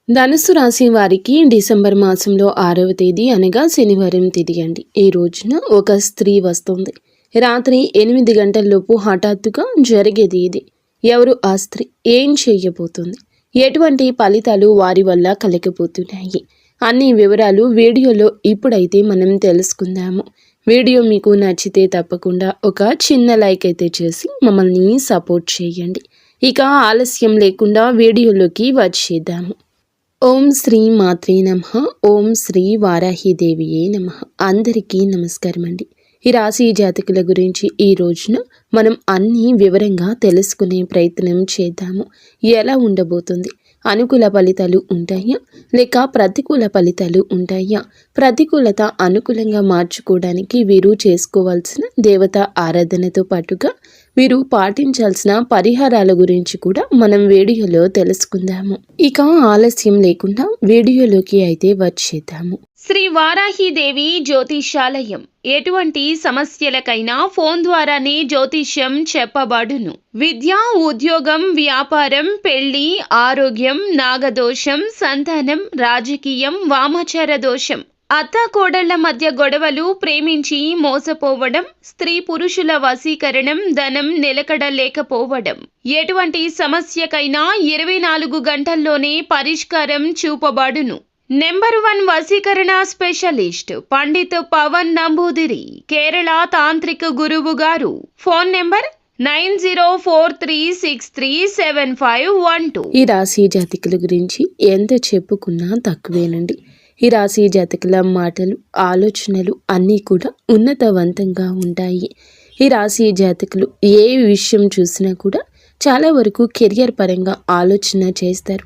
ధనుస్సు రాశి వారికి డిసెంబర్ మాసంలో 6వ తేదీ అనగా శనివారం తిథి అండి. ఈ రోజున ఒక స్త్రీ వస్తుంది. రాత్రి 8 గంటల్లోపు హఠాత్తుగా జరిగేది ఇది. ఎవరు ఆ స్త్రీ? ఏం చేయబోతుంది? ఎటువంటి ఫలితాలు వారి వల్ల కలగబోతున్నాయి? అన్ని వివరాలు వీడియోలో ఇప్పుడైతే మనం తెలుసుకుందాము. వీడియో మీకు నచ్చితే తప్పకుండా ఒక చిన్న లైక్ అయితే చేసి మమ్మల్ని సపోర్ట్ చేయండి. ఇక ఆలస్యం లేకుండా వీడియోలోకి వచ్చేద్దాము. ఓం శ్రీ మాత్రే నమః. ఓం శ్రీ వారాహిదేవియే నమః. అందరికీ నమస్కారం అండి. ఈ రాశి జాతకుల గురించి ఈ రోజున మనం అన్నీ వివరంగా తెలుసుకునే ప్రయత్నం చేద్దాము. ఎలా ఉండబోతుంది? అనుకూల ఫలితాలు ఉంటాయా లేక ప్రతికూల ఫలితాలు ఉంటాయా? ప్రతికూలత అనుకూలంగా మార్చుకోవడానికి వీరు చేసుకోవాల్సిన దేవత ఆరాధనతో పాటుగా వీరు పాటించాల్సిన పరిహారాల గురించి కూడా మనం వీడియోలో తెలుసుకుందాము. ఇక ఆలస్యం లేకుండా వీడియోలోకి అయితే వచ్చేద్దాము. శ్రీ వారాహిదేవి జ్యోతిషాలయం. ఎటువంటి సమస్యలకైనా ఫోన్ ద్వారానే జ్యోతిష్యం చెప్పబడును. విద్య, ఉద్యోగం, వ్యాపారం, పెళ్లి, ఆరోగ్యం, నాగదోషం, సంతానం, రాజకీయం, వామాచార దోషం, అత్తాకోడళ్ల మధ్య గొడవలు, ప్రేమించి మోసపోవడం, స్త్రీ పురుషుల వశీకరణం, ధనం నిలకడ లేకపోవడం, ఎటువంటి సమస్యకైనా 24 గంటల్లోనే పరిష్కారం చూపబడును. నెంబర్ 1 వశీకరణ స్పెషలిస్ట్ పండిత్ పవన్ నంబూదిరి, కేరళ తాంత్రిక గురువు గారు. Phone number 9043637512. ఈ రాశి జాతకుల గురించి ఎంత చెప్పుకున్నా తక్కువేనండి. ఈ రాశి జాతకుల మాటలు, ఆలోచనలు అన్నీ కూడా ఉన్నతవంతంగా ఉంటాయి. ఈ రాశి జాతకులు ఏ విషయం చూసినా కూడా చాలా వరకు కెరియర్ పరంగా ఆలోచన చేస్తారు.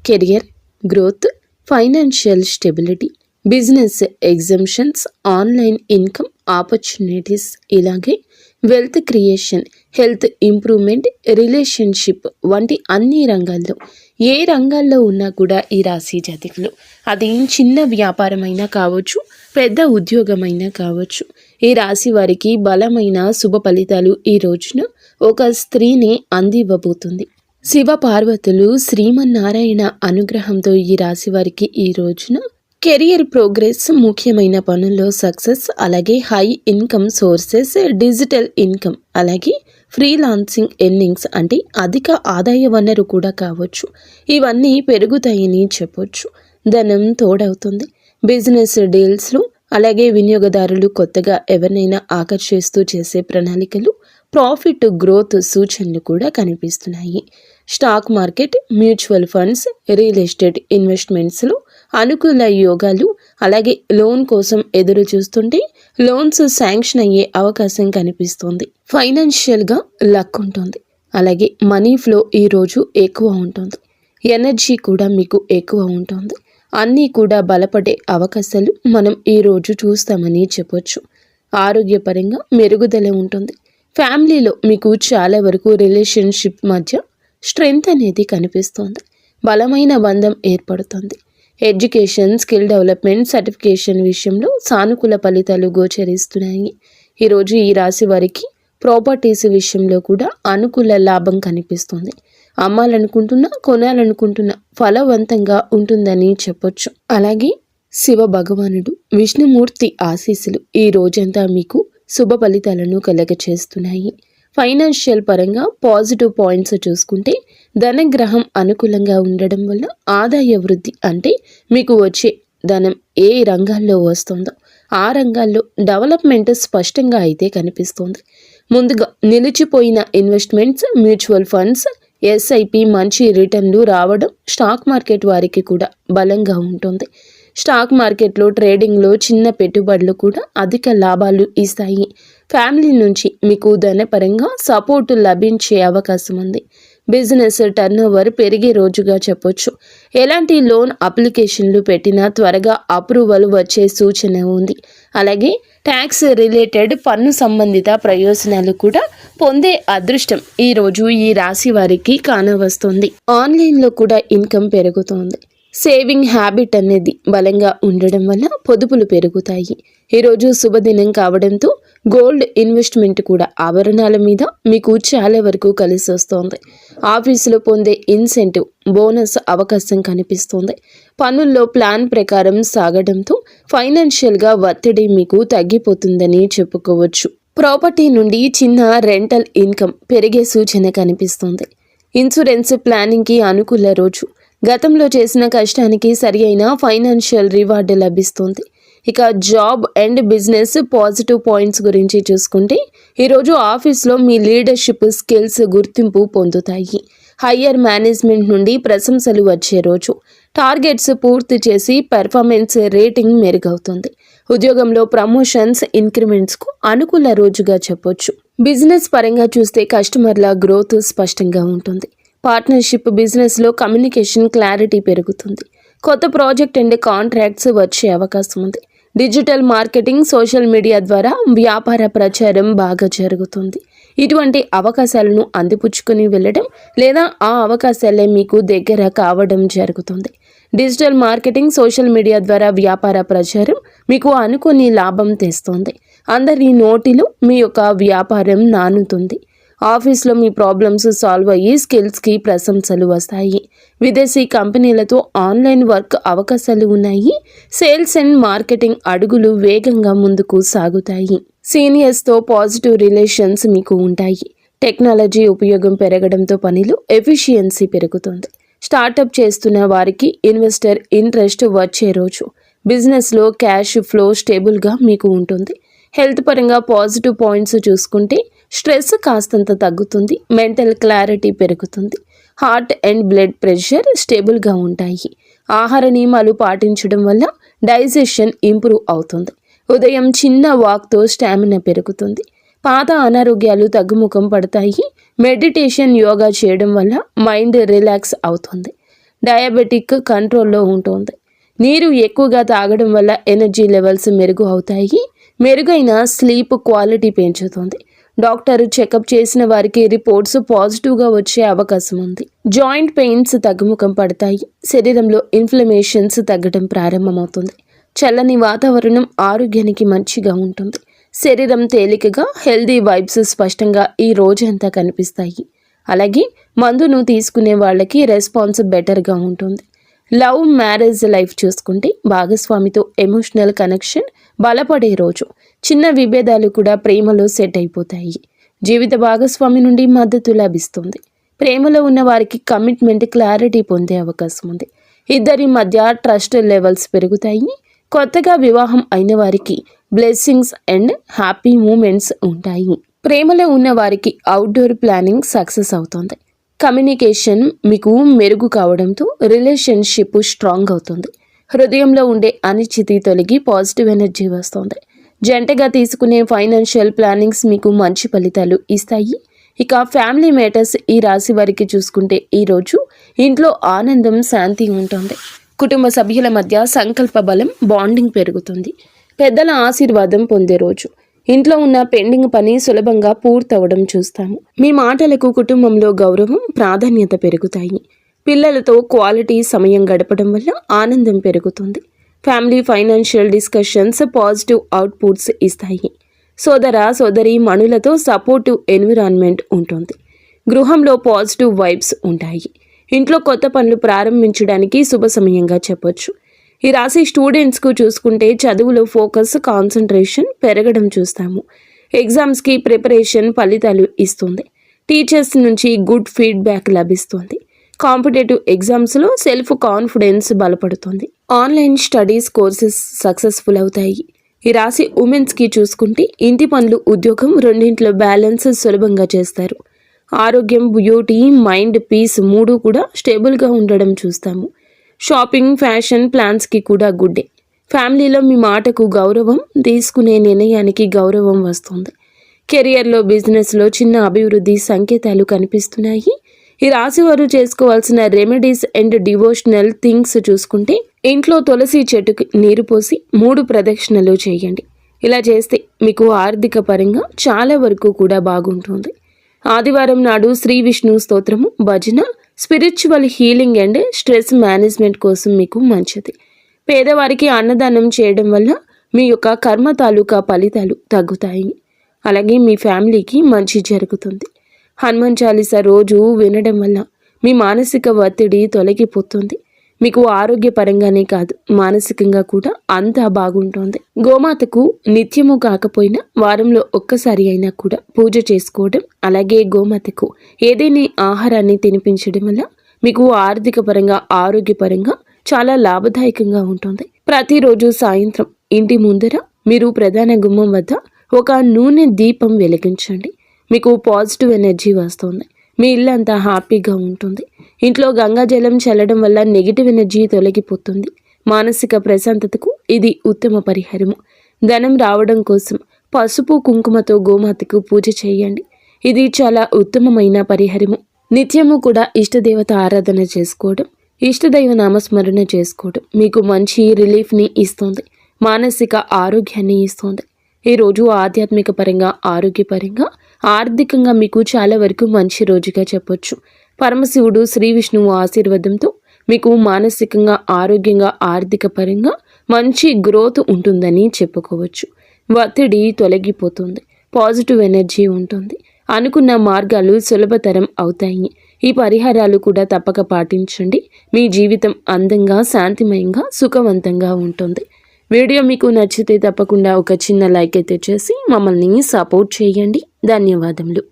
Career growth, financial stability, business exemptions, online income opportunities, ఇలాగే wealth creation, health improvement, relationship వంటి అన్ని రంగాల్లో ఏ రంగాల్లో ఉన్నా కూడా ఈ రాశి జాతకులు అదేం చిన్న వ్యాపారమైనా కావచ్చు, పెద్ద ఉద్యోగమైనా కావచ్చు, ఈ రాశి వారికి బలమైన శుభ ఫలితాలు ఈ రోజున ఒక స్త్రీని అందివ్వబోతుంది. శివ పార్వతులు శ్రీమన్నారాయణ అనుగ్రహంతో ఈ రాశి వారికి ఈ రోజున కెరియర్ ప్రోగ్రెస్, ముఖ్యమైన పనుల్లో సక్సెస్, అలాగే high income sources, digital income, అలాగే ఫ్రీలాన్సింగ్ ఎర్నింగ్స్ అంటే అధిక ఆదాయ వనరు కూడా కావచ్చు, ఇవన్నీ పెరుగుతాయని చెప్పొచ్చు. ధనం తోడవుతుంది. బిజినెస్ డీల్స్లో అలాగే వినియోగదారులు కొత్తగా ఎవరినైనా ఆకర్షిస్తూ చేసే ప్రణాళికలు, ప్రాఫిట్ గ్రోత్ సూచనలు కూడా కనిపిస్తున్నాయి. Stock market, mutual funds, real estate ఇన్వెస్ట్మెంట్స్లో అనుకూల యోగాలు, అలాగే లోన్ కోసం ఎదురు చూస్తుంటే లోన్స్ శాంక్షన్ అయ్యే అవకాశం కనిపిస్తుంది. ఫైనాన్షియల్గా లక్ ఉంటుంది. అలాగే మనీ ఫ్లో ఈరోజు ఎక్కువ ఉంటుంది. ఎనర్జీ కూడా మీకు ఎక్కువ ఉంటుంది. అన్నీ కూడా బలపడే అవకాశాలు మనం ఈరోజు చూస్తామని చెప్పొచ్చు. ఆరోగ్యపరంగా మెరుగుదల ఉంటుంది. ఫ్యామిలీలో మీకు చాలా వరకు రిలేషన్షిప్ మధ్య స్ట్రెంగ్త్ అనేది కనిపిస్తుంది. బలమైన బంధం ఏర్పడుతుంది. ఎడ్యుకేషన్, స్కిల్ డెవలప్మెంట్, సర్టిఫికేషన్ విషయంలో సానుకూల ఫలితాలు గోచరిస్తున్నాయి. ఈరోజు ఈ రాశి వారికి ప్రాపర్టీస్ విషయంలో కూడా అనుకూల లాభం కనిపిస్తుంది. అమ్మాలనుకుంటున్నా, కొనాలనుకుంటున్నా ఫలవంతంగా ఉంటుందని చెప్పొచ్చు. అలాగే శివ భగవానుడు, విష్ణుమూర్తి ఆశీస్సులు ఈ రోజంతా మీకు శుభ ఫలితాలను కలగచేస్తున్నాయి. ఫైనాన్షియల్ పరంగా పాజిటివ్ పాయింట్స్ చూసుకుంటే ధనగ్రహం అనుకూలంగా ఉండడం వల్ల ఆదాయ వృద్ధి, అంటే మీకు వచ్చే ధనం ఏ రంగాల్లో వస్తుందో ఆ రంగాల్లో డెవలప్మెంట్ స్పష్టంగా అయితే కనిపిస్తుంది. ముందుగా నిలిచిపోయిన ఇన్వెస్ట్మెంట్స్, మ్యూచువల్ ఫండ్స్, ఎస్ఐపి మంచి రిటర్న్లు రావడం స్టాక్ మార్కెట్ వారికి కూడా బలంగా ఉంటుంది. స్టాక్ మార్కెట్లో ట్రేడింగ్లో చిన్న పెట్టుబడులు కూడా అధిక లాభాలు ఇస్తాయి. ఫ్యామిలీ నుంచి మీకు ధనపరంగా సపోర్టు లభించే అవకాశం ఉంది. బిజినెస్ టర్నోవర్ పెరిగే రోజుగా చెప్పొచ్చు. ఎలాంటి లోన్ అప్లికేషన్లు పెట్టినా త్వరగా అప్రూవల్ వచ్చే సూచన ఉంది. అలాగే ట్యాక్స్ రిలేటెడ్ పన్ను సంబంధిత ప్రయోజనాలు కూడా పొందే అదృష్టం ఈరోజు ఈ రాశి వారికి కానవస్తుంది. ఆన్లైన్లో కూడా ఇన్కమ్ పెరుగుతోంది. సేవింగ్ హ్యాబిట్ అనేది బలంగా ఉండడం వల్ల పొదుపులు పెరుగుతాయి. ఈరోజు శుభదినం కావడంతో గోల్డ్ ఇన్వెస్ట్మెంట్ కూడా ఆభరణాల మీద మీకు చాలా వరకు కలిసి వస్తుంది. ఆఫీసులో పొందే ఇన్సెంటివ్ బోనస్ అవకాశం కనిపిస్తుంది. పనుల్లో ప్లాన్ ప్రకారం సాగడంతో ఫైనాన్షియల్గా ఒత్తిడి మీకు తగ్గిపోతుందని చెప్పుకోవచ్చు. ప్రాపర్టీ నుండి చిన్న రెంటల్ ఇన్కమ్ పెరిగే సూచన కనిపిస్తుంది. ఇన్సూరెన్స్ ప్లానింగ్కి అనుకూల రోజు. గతంలో చేసిన కష్టానికి సరి అయిన ఫైనాన్షియల్ రివార్డు లభిస్తుంది. ఇక job and business positive points గురించి చూసుకుంటే ఈరోజు ఆఫీస్లో మీ లీడర్షిప్ స్కిల్స్ గుర్తింపు పొందుతాయి. హయ్యర్ మేనేజ్మెంట్ నుండి ప్రశంసలు వచ్చే రోజు. టార్గెట్స్ పూర్తి చేసి పెర్ఫార్మెన్స్ రేటింగ్ మెరుగవుతుంది. ఉద్యోగంలో ప్రమోషన్స్ ఇంక్రిమెంట్స్కు అనుకూల రోజుగా చెప్పొచ్చు. బిజినెస్ పరంగా చూస్తే కస్టమర్ల గ్రోత్ స్పష్టంగా ఉంటుంది. పార్ట్నర్షిప్ బిజినెస్లో కమ్యూనికేషన్ క్లారిటీ పెరుగుతుంది. కొత్త ప్రాజెక్ట్ అండ్ కాంట్రాక్ట్స్ వచ్చే అవకాశం ఉంది. డిజిటల్ మార్కెటింగ్ సోషల్ మీడియా ద్వారా వ్యాపార ప్రచారం బాగా జరుగుతుంది. ఇటువంటి అవకాశాలను అందిపుచ్చుకొని వెళ్ళడం లేదా ఆ అవకాశాలే మీకు దగ్గర కావడం జరుగుతుంది. డిజిటల్ మార్కెటింగ్ సోషల్ మీడియా ద్వారా వ్యాపార ప్రచారం మీకు అనుకోని లాభం తెస్తుంది. అందరి నోటిలో మీ యొక్క వ్యాపారం నానుతుంది. ఆఫీస్లో మీ ప్రాబ్లమ్స్ సాల్వ్ అయ్యి స్కిల్స్కి ప్రశంసలు వస్తాయి. విదేశీ కంపెనీలతో ఆన్లైన్ వర్క్ అవకాశాలు ఉన్నాయి. సేల్స్ అండ్ మార్కెటింగ్ అడుగులు వేగంగా ముందుకు సాగుతాయి. సీనియర్స్తో పాజిటివ్ రిలేషన్స్ మీకు ఉంటాయి. టెక్నాలజీ ఉపయోగం పెరగడంతో పనిలో ఎఫిషియన్సీ పెరుగుతుంది. స్టార్టప్ చేస్తున్న వారికి ఇన్వెస్టర్ ఇంట్రెస్ట్ వచ్చే రోజు. బిజినెస్లో క్యాష్ ఫ్లో స్టేబుల్గా మీకు ఉంటుంది. హెల్త్ పరంగా పాజిటివ్ పాయింట్స్ చూసుకుంటే స్ట్రెస్ కాస్తంత తగ్గుతుంది. మెంటల్ క్లారిటీ పెరుగుతుంది. హార్ట్ అండ్ బ్లడ్ ప్రెషర్ స్టేబుల్గా ఉంటాయి. ఆహార నియమాలు పాటించడం వల్ల డైజెషన్ ఇంప్రూవ్ అవుతుంది. ఉదయం చిన్న వాక్తో స్టామినా పెరుగుతుంది. పాత అనారోగ్యాలు తగ్గుముఖం పడతాయి. మెడిటేషన్ యోగా చేయడం వల్ల మైండ్ రిలాక్స్ అవుతుంది. డయాబెటిక్ కంట్రోల్లో ఉంటుంది. నీరు ఎక్కువగా తాగడం వల్ల ఎనర్జీ లెవెల్స్ మెరుగు అవుతాయి. మెరుగైన స్లీప్ క్వాలిటీ పెంచుతుంది. డాక్టర్ చెకప్ చేసిన వారికి రిపోర్ట్స్ పాజిటివ్గా వచ్చే అవకాశం ఉంది. జాయింట్ పెయిన్స్ తగ్గుముఖం పడతాయి. శరీరంలో ఇన్ఫ్లమేషన్స్ తగ్గడం ప్రారంభమవుతుంది. చల్లని వాతావరణం ఆరోగ్యానికి మంచిగా ఉంటుంది. శరీరం తేలికగా హెల్దీ వైబ్స్ స్పష్టంగా ఈ రోజంతా కనిపిస్తాయి. అలాగే మందును తీసుకునే వాళ్ళకి రెస్పాన్స్ బెటర్గా ఉంటుంది. లవ్ మ్యారేజ్ లైఫ్ చూసుకుంటే భాగస్వామితో ఎమోషనల్ కనెక్షన్ బలపడే రోజు. చిన్న విభేదాలు కూడా ప్రేమలో సెట్ అయిపోతాయి. జీవిత భాగస్వామి నుండి మద్దతు లభిస్తుంది. ప్రేమలో ఉన్న వారికి కమిట్మెంట్ క్లారిటీ పొందే అవకాశం ఉంది. ఇద్దరి మధ్య ట్రస్ట్ లెవెల్స్ పెరుగుతాయి. కొత్తగా వివాహం అయిన వారికి బ్లెస్సింగ్స్ అండ్ హ్యాపీ మూమెంట్స్ ఉంటాయి. ప్రేమలో ఉన్న వారికి అవుట్డోర్ ప్లానింగ్ సక్సెస్ అవుతుంది. కమ్యూనికేషన్ మీకు మెరుగు కావడంతో రిలేషన్షిప్ స్ట్రాంగ్ అవుతుంది. హృదయంలో ఉండే అనిశ్చితి తొలగి పాజిటివ్ ఎనర్జీ వస్తుంది. జంటగా తీసుకునే ఫైనాన్షియల్ ప్లానింగ్స్ మీకు మంచి ఫలితాలు ఇస్తాయి. ఇక ఫ్యామిలీ మ్యాటర్స్ ఈ రాశి వారికి చూసుకుంటే ఈరోజు ఇంట్లో ఆనందం శాంతి ఉంటుంది. కుటుంబ సభ్యుల మధ్య సంకల్ప బలం బాండింగ్ పెరుగుతుంది. పెద్దల ఆశీర్వాదం పొందే రోజు. ఇంట్లో ఉన్న పెండింగ్ పని సులభంగా పూర్తవడం చూస్తాము. మీ మాటలకు కుటుంబంలో గౌరవం ప్రాధాన్యత పెరుగుతాయి. పిల్లలతో క్వాలిటీ సమయం గడపడం వల్ల ఆనందం పెరుగుతుంది. Family financial discussions positive outputs ఇస్తాయి. సోదర సోదరి మణులతో సపోర్టివ్ ఎన్విరాన్మెంట్ ఉంటుంది. గృహంలో పాజిటివ్ వైబ్స్ ఉంటాయి. ఇంట్లో కొత్త పనులు ప్రారంభించడానికి శుభ సమయంగా చెప్పొచ్చు. ఈ రాశి స్టూడెంట్స్కు చూసుకుంటే చదువులో ఫోకస్ కాన్సన్ట్రేషన్ పెరగడం చూస్తాము. ఎగ్జామ్స్కి ప్రిపరేషన్ ఫలితాలు ఇస్తుంది. టీచర్స్ నుంచి గుడ్ ఫీడ్బ్యాక్ లభిస్తుంది. కాంపిటేటివ్ ఎగ్జామ్స్లో సెల్ఫ్ కాన్ఫిడెన్స్ బలపడుతుంది. ఆన్లైన్ స్టడీస్ కోర్సెస్ సక్సెస్ఫుల్ అవుతాయి. ఈ రాశి ఉమెన్స్కి చూసుకుంటే ఇంటి పనులు ఉద్యోగం రెండింటిలో బ్యాలెన్స్ సులభంగా చేస్తారు. ఆరోగ్యం బ్యూటీ మైండ్ పీస్ మూడు కూడా స్టేబుల్గా ఉండడం చూస్తాము. షాపింగ్ ఫ్యాషన్ ప్లాన్స్కి కూడా గుడ్డే. ఫ్యామిలీలో మీ మాటకు గౌరవం, తీసుకునే నిర్ణయానికి గౌరవం వస్తుంది. కెరియర్లో బిజినెస్లో చిన్న అభివృద్ధి సంకేతాలు కనిపిస్తున్నాయి. ఈ రాశి వారు చేసుకోవాల్సిన రెమెడీస్ అండ్ డివోషనల్ థింగ్స్ చూసుకుంటే ఇంట్లో తులసి చెట్టుకి నీరు పోసి 3 ప్రదక్షిణలు చేయండి. ఇలా చేస్తే మీకు ఆర్థిక పరంగా చాలా వరకు కూడా బాగుంటుంది. ఆదివారం నాడు శ్రీ విష్ణు స్తోత్రము, భజన, spiritual healing and stress management కోసం మీకు మంచిది. పేదవారికి అన్నదానం చేయడం వల్ల మీ యొక్క కర్మ తాలూకా ఫలితాలు తగ్గుతాయి. అలాగే మీ ఫ్యామిలీకి మంచి జరుగుతుంది. హనుమాన్ చాలీసా రోజు వినడం వల్ల మీ మానసిక ఒత్తిడి తొలగిపోతుంది. మీకు ఆరోగ్యపరంగానే కాదు, మానసికంగా కూడా అంతా బాగుంటుంది. గోమాతకు నిత్యము కాకపోయినా వారంలో ఒక్కసారి అయినా కూడా పూజ చేసుకోవడం, అలాగే గోమాతకు ఏదైనా ఆహారాన్ని తినిపించడం వల్ల మీకు ఆర్థిక పరంగా, ఆరోగ్యపరంగా చాలా లాభదాయకంగా ఉంటుంది. ప్రతిరోజు సాయంత్రం ఇంటి ముందర మీరు ప్రధాన గుమ్మం వద్ద ఒక నూనె దీపం వెలిగించండి. మీకు పాజిటివ్ ఎనర్జీ వస్తుంది. మీ ఇల్లంతా హ్యాపీగా ఉంటుంది. ఇంట్లో గంగాజలం చల్లడం వల్ల నెగిటివ్ ఎనర్జీ తొలగిపోతుంది. మానసిక ప్రశాంతతకు ఇది ఉత్తమ పరిహారము. ధనం రావడం కోసం పసుపు కుంకుమతో గోమాతకు పూజ చేయండి. ఇది చాలా ఉత్తమమైన పరిహారము. నిత్యము కూడా ఇష్టదేవత ఆరాధన చేసుకోవడం, ఇష్టదైవ నామస్మరణ చేసుకోవడం మీకు మంచి రిలీఫ్ని ఇస్తుంది. మానసిక ఆరోగ్యాన్ని ఇస్తుంది. ఈరోజు ఆధ్యాత్మిక పరంగా, ఆరోగ్యపరంగా, ఆర్థికంగా మీకు చాలా వరకు మంచి రోజుగా చెప్పొచ్చు. పరమశివుడు శ్రీ విష్ణువు ఆశీర్వాదంతో మీకు మానసికంగా, ఆరోగ్యంగా, ఆర్థిక పరంగా మంచి గ్రోత్ ఉంటుందని చెప్పుకోవచ్చు. ఒత్తిడి తొలగిపోతుంది. పాజిటివ్ ఎనర్జీ ఉంటుంది. అనుకున్న మార్గాలు సులభతరం అవుతాయి. ఈ పరిహారాలు కూడా తప్పక పాటించండి. మీ జీవితం అందంగా, శాంతిమయంగా, సుఖవంతంగా ఉంటుంది. వీడియో మీకు నచ్చితే తప్పకుండా ఒక చిన్న లైక్ అయితే చేసి మమ్మల్ని సపోర్ట్ చేయండి. ధన్యవాదములు.